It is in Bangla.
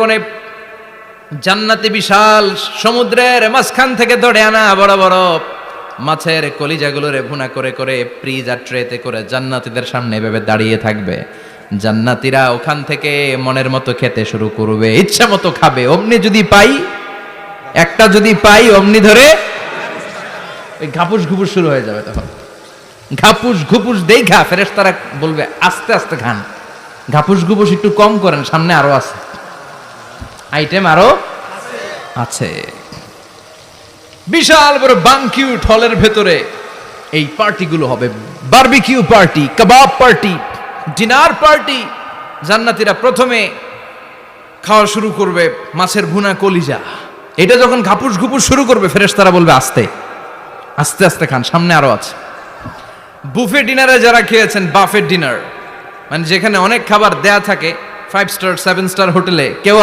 কোণে জান্নাতি বিশাল সমুদ্রের মাঝখান থেকে ধরে আনা বড় বড় মাছের কলিজাগুলোরে ভুনা করে করে ফ্রিজ আর ট্রেতে করে জান্নাতীদের সামনে এভাবে দাঁড়িয়ে থাকবে। জান্নাতীরা ওখান থেকে মনের মতো খেতে শুরু করবে, ইচ্ছা মতো খাবে। অমনি যদি পাই, একটা যদি পাই অমনি ধরে ওই ঘাপুস ঘুপুস শুরু হয়ে যাবে। তখন ঘাপুস ঘুপুস দেখা ফেরেশতারা বলবে আস্তে আস্তে খান, ঘাপুস ঘুপুস একটু কম করেন, সামনে আরো আছে আইটেম, আরো আছে। বিশাল বড় বানকিউট হলের ভেতরে এই পার্টিগুলো হবে, বারবিকিউ পার্টি, কাবাব পার্টি, ডিনার পার্টি। জান্নাতীরা প্রথমে খাওয়া শুরু করবে মাছের ভুনা কলিজা। এটা যখন ঘাপুস ঘুপুস শুরু করবে ফেরেশতারা বলবে আস্তে আস্তে আস্তে খান, সামনে আরো আছে। বুফে ডিনারে যারা খেয়েছেন, বাফেট ডিনার মানে যেখানে অনেক খাবার দেয়া থাকে 5 স্টার 7 স্টার হোটেলে, কেউ